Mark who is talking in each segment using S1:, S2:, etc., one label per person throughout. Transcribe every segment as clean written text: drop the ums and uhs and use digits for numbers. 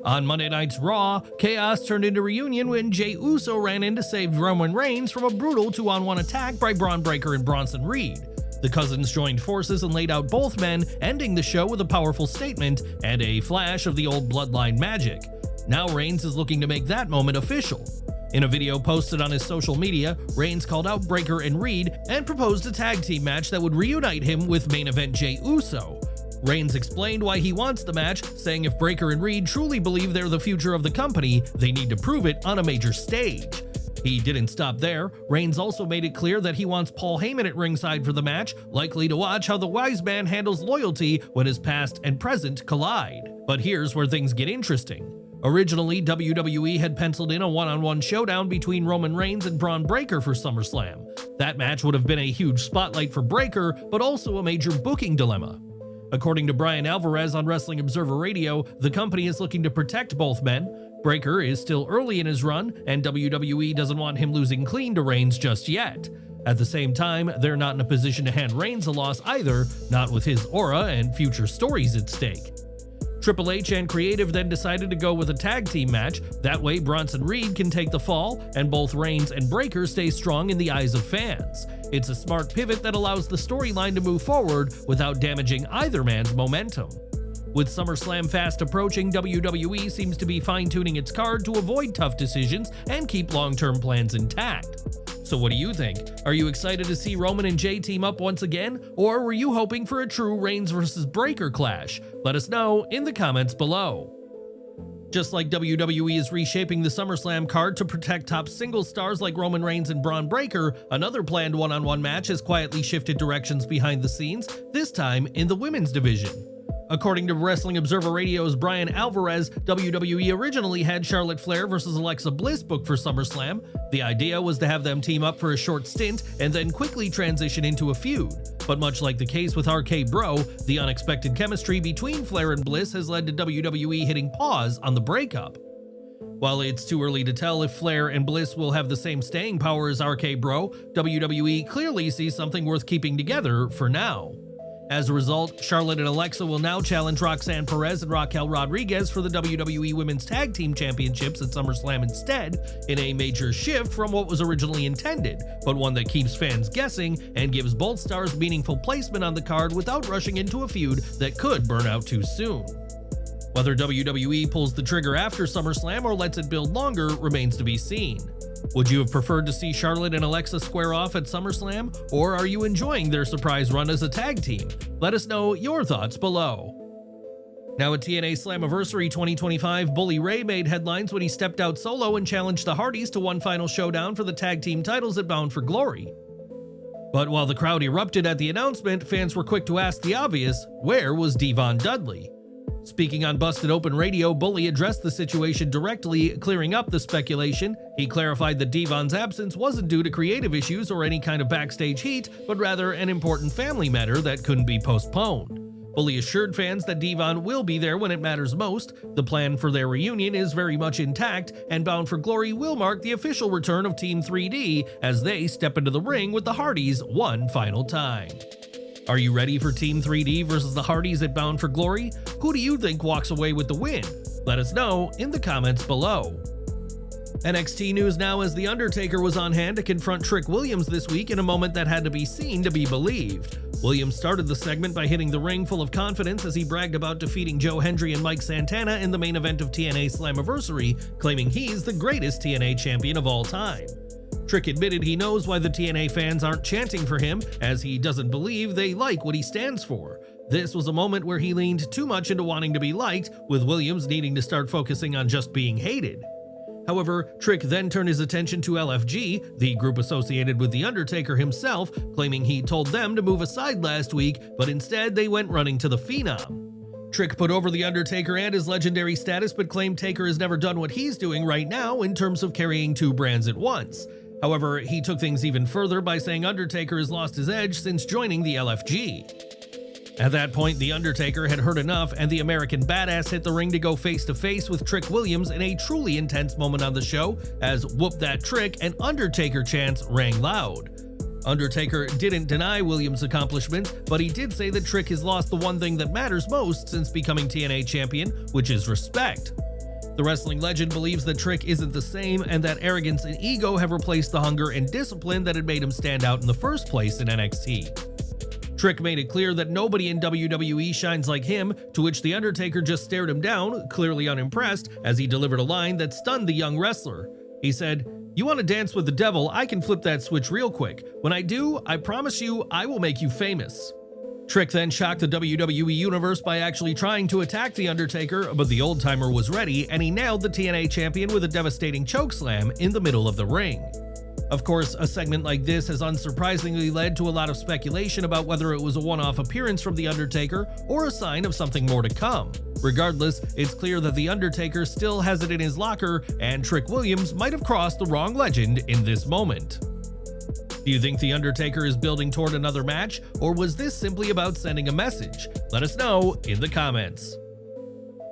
S1: On Monday Night's Raw, chaos turned into reunion when Jey Uso ran in to save Roman Reigns from a brutal 2-on-1 attack by Bron Breakker and Bronson Reed. The cousins joined forces and laid out both men, ending the show with a powerful statement and a flash of the old bloodline magic. Now Reigns is looking to make that moment official. In a video posted on his social media, Reigns called out Breakker and Reed and proposed a tag team match that would reunite him with main event Jey Uso. Reigns explained why he wants the match, saying if Breakker and Reed truly believe they're the future of the company, they need to prove it on a major stage. He didn't stop there. Reigns also made it clear that he wants Paul Heyman at ringside for the match, likely to watch how the wise man handles loyalty when his past and present collide. But here's where things get interesting. Originally, WWE had penciled in a one-on-one showdown between Roman Reigns and Bron Breakker for SummerSlam. That match would have been a huge spotlight for Breakker, but also a major booking dilemma. According to Bryan Alvarez on Wrestling Observer Radio, the company is looking to protect both men. Breakker is still early in his run, and WWE doesn't want him losing clean to Reigns just yet. At the same time, they're not in a position to hand Reigns a loss either, not with his aura and future stories at stake. Triple H and Creative then decided to go with a tag team match. That way Bronson Reed can take the fall, and both Reigns and Breakker stay strong in the eyes of fans. It's a smart pivot that allows the storyline to move forward without damaging either man's momentum. With SummerSlam fast approaching, WWE seems to be fine-tuning its card to avoid tough decisions and keep long-term plans intact. So what do you think? Are you excited to see Roman and Jey team up once again, or were you hoping for a true Reigns versus Breakker clash? Let us know in the comments below. Just like WWE is reshaping the SummerSlam card to protect top single stars like Roman Reigns and Bron Breakker, another planned one-on-one match has quietly shifted directions behind the scenes, this time in the women's division. According to Wrestling Observer Radio's Bryan Alvarez, WWE originally had Charlotte Flair versus Alexa Bliss booked for SummerSlam. The idea was to have them team up for a short stint and then quickly transition into a feud. But much like the case with RK Bro, the unexpected chemistry between Flair and Bliss has led to WWE hitting pause on the breakup. While it's too early to tell if Flair and Bliss will have the same staying power as RK Bro, WWE clearly sees something worth keeping together for now. As a result, Charlotte and Alexa will now challenge Roxanne Perez and Raquel Rodriguez for the WWE Women's Tag Team Championships at SummerSlam instead, in a major shift from what was originally intended, but one that keeps fans guessing and gives both stars meaningful placement on the card without rushing into a feud that could burn out too soon. Whether WWE pulls the trigger after SummerSlam or lets it build longer remains to be seen. Would you have preferred to see Charlotte and Alexa square off at SummerSlam, or are you enjoying their surprise run as a tag team? Let us know your thoughts below. Now at TNA Slammiversary 2025, Bully Ray made headlines when he stepped out solo and challenged the Hardys to one final showdown for the tag team titles at Bound for Glory. But while the crowd erupted at the announcement, fans were quick to ask the obvious, where was Dvon Dudley? Speaking on Busted Open Radio, Bully addressed the situation directly, clearing up the speculation. He clarified that Dvon's absence wasn't due to creative issues or any kind of backstage heat, but rather an important family matter that couldn't be postponed. Bully assured fans that Dvon will be there when it matters most. The plan for their reunion is very much intact, and Bound for Glory will mark the official return of Team 3D as they step into the ring with the Hardys one final time. Are you ready for Team 3D versus the Hardys at Bound for Glory? Who do you think walks away with the win? Let us know in the comments below. NXT news now, as The Undertaker was on hand to confront Trick Williams this week in a moment that had to be seen to be believed. Williams started the segment by hitting the ring full of confidence as he bragged about defeating Joe Hendry and Mike Santana in the main event of TNA Slammiversary, claiming he's the greatest TNA champion of all time. Trick admitted he knows why the TNA fans aren't chanting for him, as he doesn't believe they like what he stands for. This was a moment where he leaned too much into wanting to be liked, with Williams needing to start focusing on just being hated. However, Trick then turned his attention to LFG, the group associated with The Undertaker himself, claiming he told them to move aside last week, but instead they went running to the Phenom. Trick put over The Undertaker and his legendary status, but claimed Taker has never done what he's doing right now in terms of carrying two brands at once. However, he took things even further by saying Undertaker has lost his edge since joining the LFG. At that point, The Undertaker had heard enough, and the American Badass hit the ring to go face-to-face with Trick Williams in a truly intense moment on the show, as "Whoop That Trick" and Undertaker chants rang loud. Undertaker didn't deny Williams' accomplishments, but he did say that Trick has lost the one thing that matters most since becoming TNA champion, which is respect. The wrestling legend believes that Trick isn't the same and that arrogance and ego have replaced the hunger and discipline that had made him stand out in the first place in NXT. Trick made it clear that nobody in WWE shines like him, to which The Undertaker just stared him down, clearly unimpressed, as he delivered a line that stunned the young wrestler. He said, "You want to dance with the devil, I can flip that switch real quick. When I do, I promise you, I will make you famous." Trick then shocked the WWE Universe by actually trying to attack The Undertaker, but the old-timer was ready, and he nailed the TNA champion with a devastating chokeslam in the middle of the ring. Of course, a segment like this has unsurprisingly led to a lot of speculation about whether it was a one-off appearance from The Undertaker or a sign of something more to come. Regardless, it's clear that The Undertaker still has it in his locker, and Trick Williams might have crossed the wrong legend in this moment. Do you think The Undertaker is building toward another match, or was this simply about sending a message? Let us know in the comments.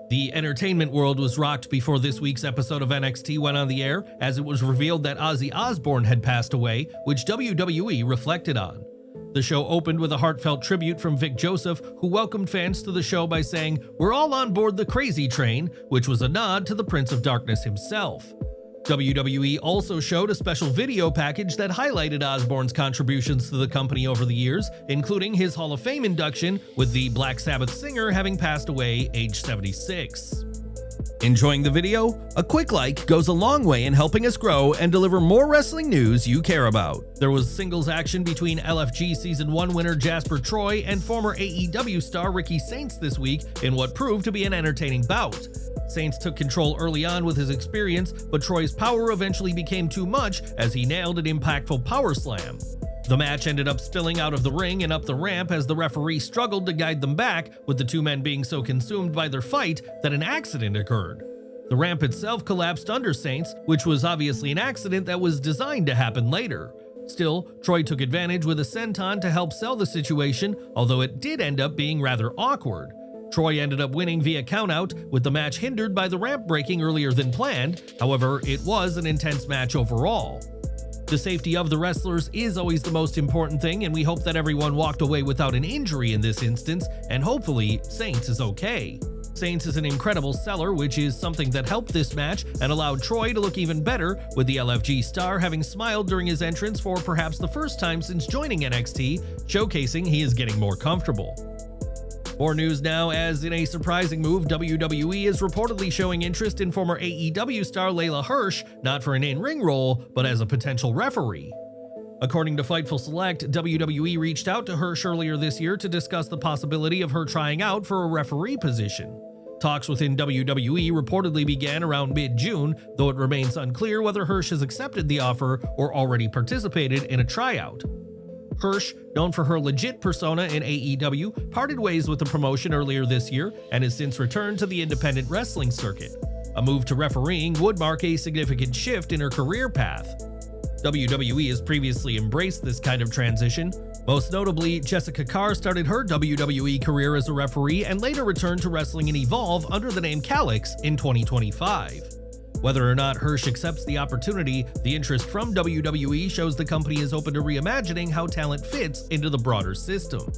S1: The entertainment world was rocked before this week's episode of NXT went on the air, as it was revealed that Ozzy Osbourne had passed away, which WWE reflected on. The show opened with a heartfelt tribute from Vic Joseph, who welcomed fans to the show by saying, "We're all on board the crazy train," which was a nod to the Prince of Darkness himself. WWE also showed a special video package that highlighted Osbourne's contributions to the company over the years, including his Hall of Fame induction, with the Black Sabbath singer having passed away age 76. Enjoying the video? A quick like goes a long way in helping us grow and deliver more wrestling news you care about. There was singles action between LFG Season 1 winner Jasper Troy and former AEW star Ricky Saints this week in what proved to be an entertaining bout. Saints took control early on with his experience, but Troy's power eventually became too much as he nailed an impactful power slam. The match ended up spilling out of the ring and up the ramp as the referee struggled to guide them back, with the two men being so consumed by their fight that an accident occurred. The ramp itself collapsed under Saints, which was obviously an accident that was designed to happen later. Still, Troy took advantage with a senton to help sell the situation, although it did end up being rather awkward. Troy ended up winning via countout, with the match hindered by the ramp breaking earlier than planned. However, it was an intense match overall. The safety of the wrestlers is always the most important thing, and we hope that everyone walked away without an injury in this instance, and hopefully Saints is okay. Saints is an incredible seller, which is something that helped this match and allowed Troy to look even better, with the LFG star having smiled during his entrance for perhaps the first time since joining NXT, showcasing he is getting more comfortable. More news now, as in a surprising move, WWE is reportedly showing interest in former AEW star Layla Hirsch, not for an in-ring role, but as a potential referee. According to Fightful Select, WWE reached out to Hirsch earlier this year to discuss the possibility of her trying out for a referee position. Talks within WWE reportedly began around mid-June, though it remains unclear whether Hirsch has accepted the offer or already participated in a tryout. Hirsch, known for her legit persona in AEW, parted ways with the promotion earlier this year and has since returned to the independent wrestling circuit. A move to refereeing would mark a significant shift in her career path. WWE has previously embraced this kind of transition. Most notably, Jessica Carr started her WWE career as a referee and later returned to wrestling in Evolve under the name Calix in 2025. Whether or not Hirsch accepts the opportunity, the interest from WWE shows the company is open to reimagining how talent fits into the broader system.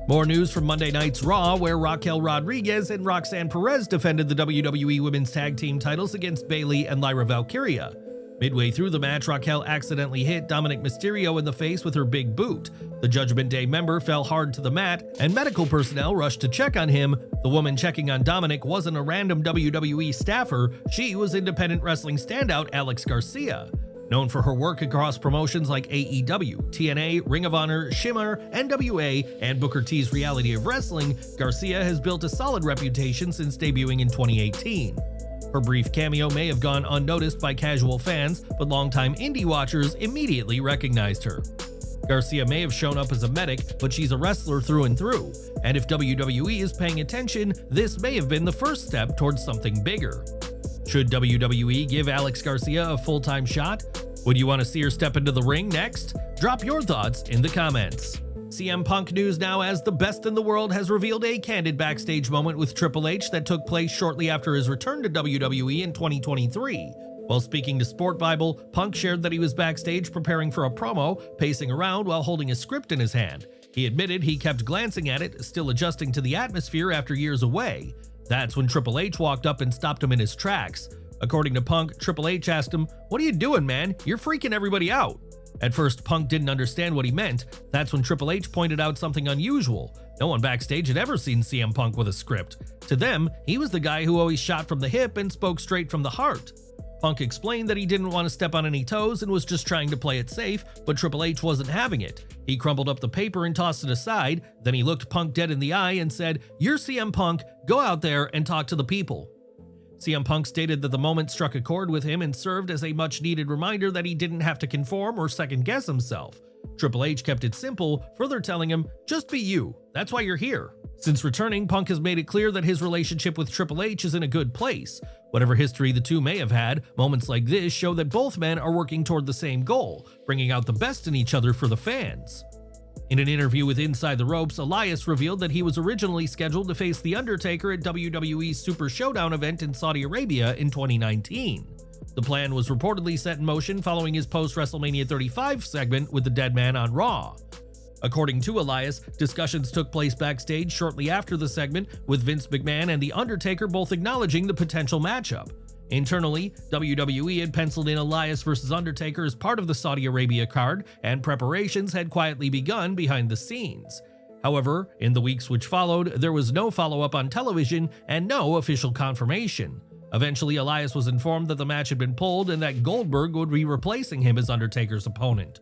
S1: More news from Monday night's Raw, where Raquel Rodriguez and Roxanne Perez defended the WWE Women's Tag Team titles against Bayley and Lyra Valkyria. Midway through the match, Raquel accidentally hit Dominik Mysterio in the face with her big boot. The Judgment Day member fell hard to the mat, and medical personnel rushed to check on him. The woman checking on Dominik wasn't a random WWE staffer, she was independent wrestling standout Alex Garcia. Known for her work across promotions like AEW, TNA, Ring of Honor, Shimmer, NWA, and Booker T's Reality of Wrestling, Garcia has built a solid reputation since debuting in 2018. Her brief cameo may have gone unnoticed by casual fans, but longtime indie watchers immediately recognized her. Garcia may have shown up as a medic, but she's a wrestler through and through, and if WWE is paying attention, this may have been the first step towards something bigger. Should WWE give Alex Garcia a full-time shot? Would you want to see her step into the ring next? Drop your thoughts in the comments. CM Punk news now, as the Best in the World has revealed a candid backstage moment with Triple H that took place shortly after his return to WWE in 2023. While speaking to Sport Bible, Punk shared that he was backstage preparing for a promo, pacing around while holding a script in his hand. He admitted he kept glancing at it, still adjusting to the atmosphere after years away. That's when Triple H walked up and stopped him in his tracks. According to Punk, Triple H asked him, "What are you doing, man? You're freaking everybody out." At first, Punk didn't understand what he meant. That's when Triple H pointed out something unusual. No one backstage had ever seen CM Punk with a script. To them, he was the guy who always shot from the hip and spoke straight from the heart. Punk explained that he didn't want to step on any toes and was just trying to play it safe, but Triple H wasn't having it. He crumpled up the paper and tossed it aside. Then he looked Punk dead in the eye and said, "You're CM Punk, go out there and talk to the people." CM Punk stated that the moment struck a chord with him and served as a much-needed reminder that he didn't have to conform or second-guess himself. Triple H kept it simple, further telling him, "Just be you. That's why you're here." Since returning, Punk has made it clear that his relationship with Triple H is in a good place. Whatever history the two may have had, moments like this show that both men are working toward the same goal, bringing out the best in each other for the fans. In an interview with Inside the Ropes, Elias revealed that he was originally scheduled to face The Undertaker at WWE's Super Showdown event in Saudi Arabia in 2019. The plan was reportedly set in motion following his post-WrestleMania 35 segment with the Dead Man on Raw. According to Elias, discussions took place backstage shortly after the segment, with Vince McMahon and The Undertaker both acknowledging the potential matchup. Internally, WWE had penciled in Elias vs. Undertaker as part of the Saudi Arabia card, and preparations had quietly begun behind the scenes. However, in the weeks which followed, there was no follow-up on television and no official confirmation. Eventually, Elias was informed that the match had been pulled and that Goldberg would be replacing him as Undertaker's opponent.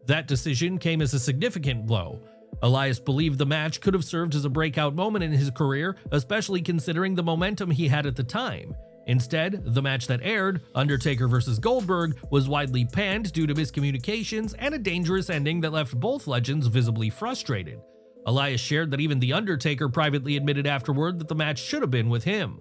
S1: That decision came as a significant blow. Elias believed the match could have served as a breakout moment in his career, especially considering the momentum he had at the time. Instead, the match that aired, Undertaker vs. Goldberg, was widely panned due to miscommunications and a dangerous ending that left both legends visibly frustrated. Elias shared that even The Undertaker privately admitted afterward that the match should have been with him.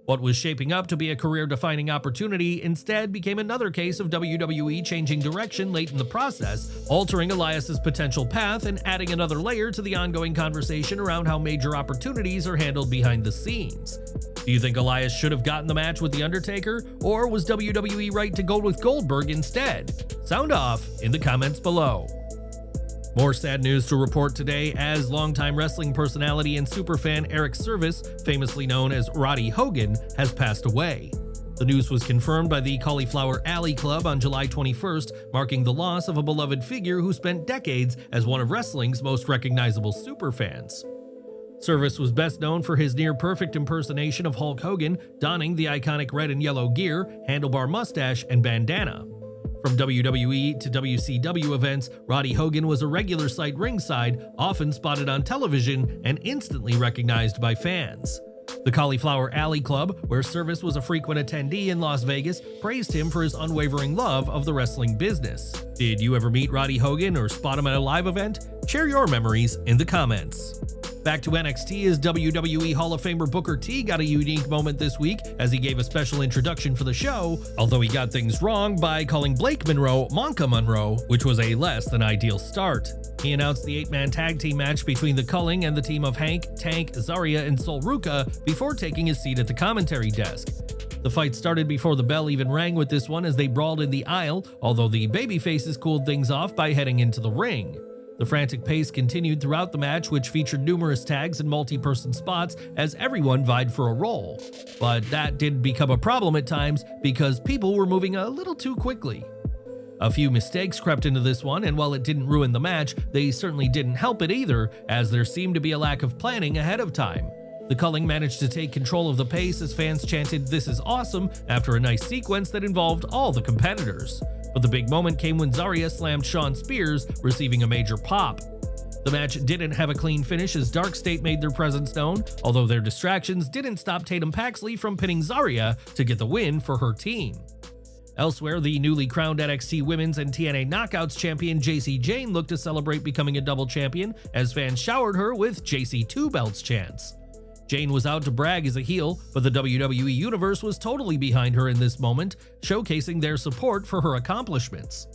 S1: What was shaping up to be a career-defining opportunity instead became another case of WWE changing direction late in the process, altering Elias's potential path and adding another layer to the ongoing conversation around how major opportunities are handled behind the scenes. Do you think Elias should have gotten the match with The Undertaker, or was WWE right to go with Goldberg instead? Sound off in the comments below. More sad news to report today, as longtime wrestling personality and superfan Eric Service, famously known as Rody Hogan, has passed away. The news was confirmed by the Cauliflower Alley Club on July 21st, marking the loss of a beloved figure who spent decades as one of wrestling's most recognizable superfans. Service was best known for his near-perfect impersonation of Hulk Hogan, donning the iconic red and yellow gear, handlebar mustache, and bandana. From WWE to WCW events, Rody Hogan was a regular sight ringside, often spotted on television, and instantly recognized by fans. The Cauliflower Alley Club, where Service was a frequent attendee in Las Vegas, praised him for his unwavering love of the wrestling business. Did you ever meet Rody Hogan or spot him at a live event? Share your memories in the comments. Back to NXT, as WWE Hall of Famer Booker T got a unique moment this week as he gave a special introduction for the show, although he got things wrong by calling Blake Monroe Monka Monroe, which was a less than ideal start. He announced the 8-man tag team match between the Culling and the team of Hank, Tank, Zarya, and Sol Ruca before taking his seat at the commentary desk. The fight started before the bell even rang with this one as they brawled in the aisle, although the babyfaces cooled things off by heading into the ring. The frantic pace continued throughout the match, which featured numerous tags and multi-person spots as everyone vied for a role. But that did become a problem at times because people were moving a little too quickly. A few mistakes crept into this one, and while it didn't ruin the match, they certainly didn't help it either, as there seemed to be a lack of planning ahead of time. The Culling managed to take control of the pace as fans chanted "This is awesome" after a nice sequence that involved all the competitors. But the big moment came when Zarya slammed Shawn Spears, receiving a major pop. The match didn't have a clean finish as Dark State made their presence known, although their distractions didn't stop Tatum Paxley from pinning Zarya to get the win for her team. Elsewhere, the newly crowned NXT Women's and TNA Knockouts champion JC Jane looked to celebrate becoming a double champion as fans showered her with JC 2 belts chants. Jane was out to brag as a heel, but the WWE Universe was totally behind her in this moment, showcasing their support for her accomplishments.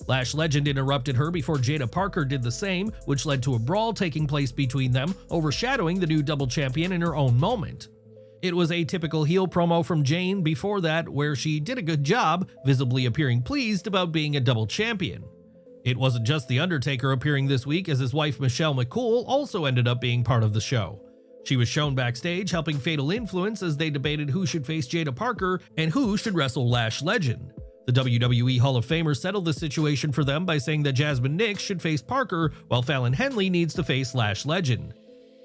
S1: Lash Legend interrupted her before Jada Parker did the same, which led to a brawl taking place between them, overshadowing the new double champion in her own moment. It was a typical heel promo from Jane before that, where she did a good job, visibly appearing pleased about being a double champion. It wasn't just The Undertaker appearing this week, as his wife Michelle McCool also ended up being part of the show. She was shown backstage helping Fatal Influence as they debated who should face Jada Parker and who should wrestle Lash Legend. The WWE Hall of Famer settled the situation for them by saying that Jasmine Nix should face Parker while Fallon Henley needs to face Lash Legend.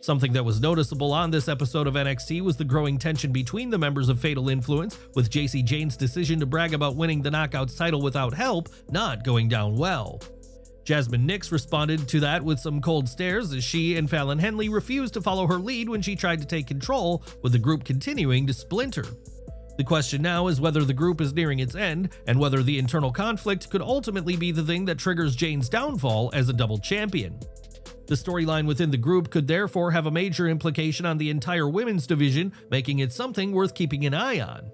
S1: Something that was noticeable on this episode of NXT was the growing tension between the members of Fatal Influence, with JC Jane's decision to brag about winning the Knockouts title without help not going down well. Jasmine Nix responded to that with some cold stares as she and Fallon Henley refused to follow her lead when she tried to take control, with the group continuing to splinter. The question now is whether the group is nearing its end, and whether the internal conflict could ultimately be the thing that triggers Jane's downfall as a double champion. The storyline within the group could therefore have a major implication on the entire women's division, making it something worth keeping an eye on.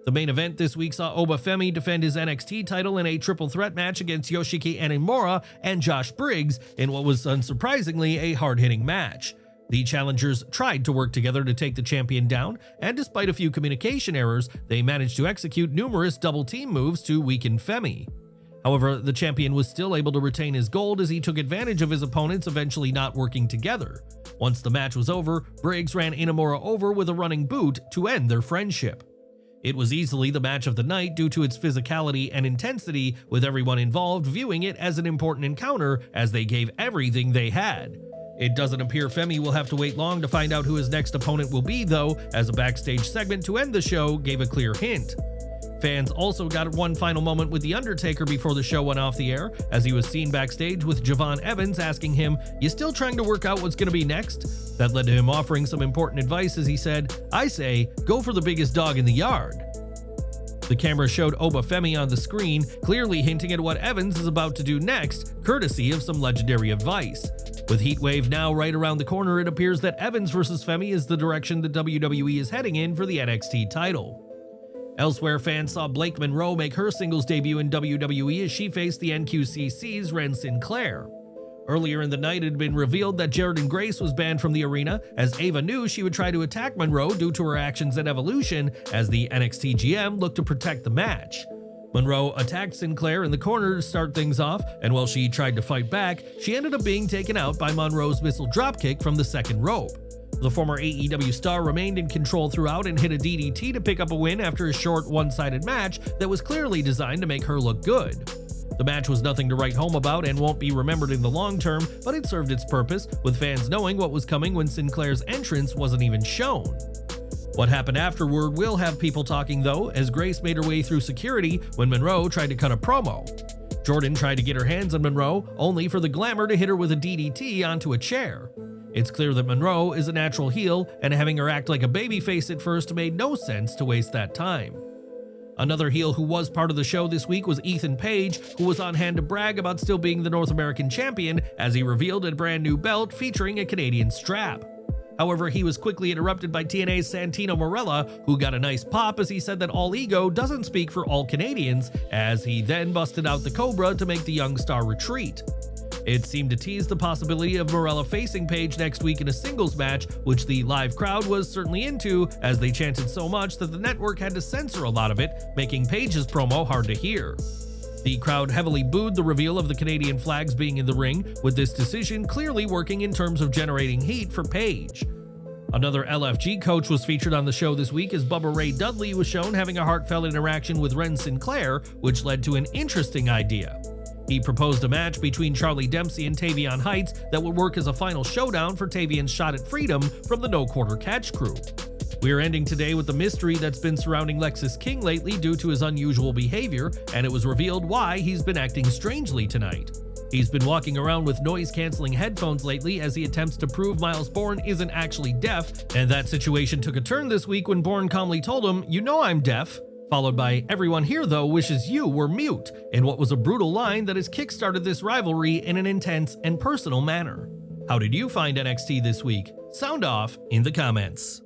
S1: The main event this week saw Obafemi defend his NXT title in a triple threat match against Yoshiki Inamura and Josh Briggs in what was unsurprisingly a hard-hitting match. The challengers tried to work together to take the champion down, and despite a few communication errors, they managed to execute numerous double-team moves to weaken Femi. However, the champion was still able to retain his gold as he took advantage of his opponents eventually not working together. Once the match was over, Briggs ran Inamura over with a running boot to end their friendship. It was easily the match of the night due to its physicality and intensity, with everyone involved viewing it as an important encounter as they gave everything they had. It doesn't appear Femi will have to wait long to find out who his next opponent will be though, as a backstage segment to end the show gave a clear hint. Fans also got one final moment with The Undertaker before the show went off the air, as he was seen backstage with Dvon Evans asking him, "You still trying to work out what's going to be next?" That led to him offering some important advice as he said, "I say, go for the biggest dog in the yard." The camera showed Obafemi on the screen, clearly hinting at what Evans is about to do next, courtesy of some legendary advice. With Heatwave now right around the corner, it appears that Evans vs. Femi is the direction the WWE is heading in for the NXT title. Elsewhere, fans saw Blake Monroe make her singles debut in WWE as she faced the NQCC's Ren Sinclair. Earlier in the night, it had been revealed that Jordynne Grace was banned from the arena, as Ava knew she would try to attack Monroe due to her actions at Evolution, as the NXT GM looked to protect the match. Monroe attacked Sinclair in the corner to start things off, and while she tried to fight back, she ended up being taken out by Monroe's missile dropkick from the second rope. The former AEW star remained in control throughout and hit a DDT to pick up a win after a short one-sided match that was clearly designed to make her look good. The match was nothing to write home about and won't be remembered in the long term, but it served its purpose, with fans knowing what was coming when Sinclair's entrance wasn't even shown. What happened afterward will have people talking though, as Grace made her way through security when Monroe tried to cut a promo. Jordynne tried to get her hands on Monroe, only for the Glamour to hit her with a DDT onto a chair. It's clear that Monroe is a natural heel, and having her act like a babyface at first made no sense to waste that time. Another heel who was part of the show this week was Ethan Page, who was on hand to brag about still being the North American champion as he revealed a brand new belt featuring a Canadian strap. However, he was quickly interrupted by TNA's Santino Marella, who got a nice pop as he said that all ego doesn't speak for all Canadians, as he then busted out the Cobra to make the young star retreat. It seemed to tease the possibility of Marella facing Page next week in a singles match, which the live crowd was certainly into, as they chanted so much that the network had to censor a lot of it, making Page's promo hard to hear. The crowd heavily booed the reveal of the Canadian flags being in the ring, with this decision clearly working in terms of generating heat for Page. Another LFG coach was featured on the show this week as Bubba Ray Dudley was shown having a heartfelt interaction with Ren Sinclair, which led to an interesting idea. He proposed a match between Charlie Dempsey and Tavion Heights that would work as a final showdown for Tavion's shot at freedom from the No Quarter Catch crew. We are ending today with the mystery that's been surrounding Lexis King lately due to his unusual behavior, and it was revealed why he's been acting strangely tonight. He's been walking around with noise-canceling headphones lately as he attempts to prove Miles Bourne isn't actually deaf, and that situation took a turn this week when Bourne calmly told him, "You know I'm deaf," followed by "Everyone here though wishes you were mute," in what was a brutal line that has kickstarted this rivalry in an intense and personal manner. How did you find NXT this week? Sound off in the comments.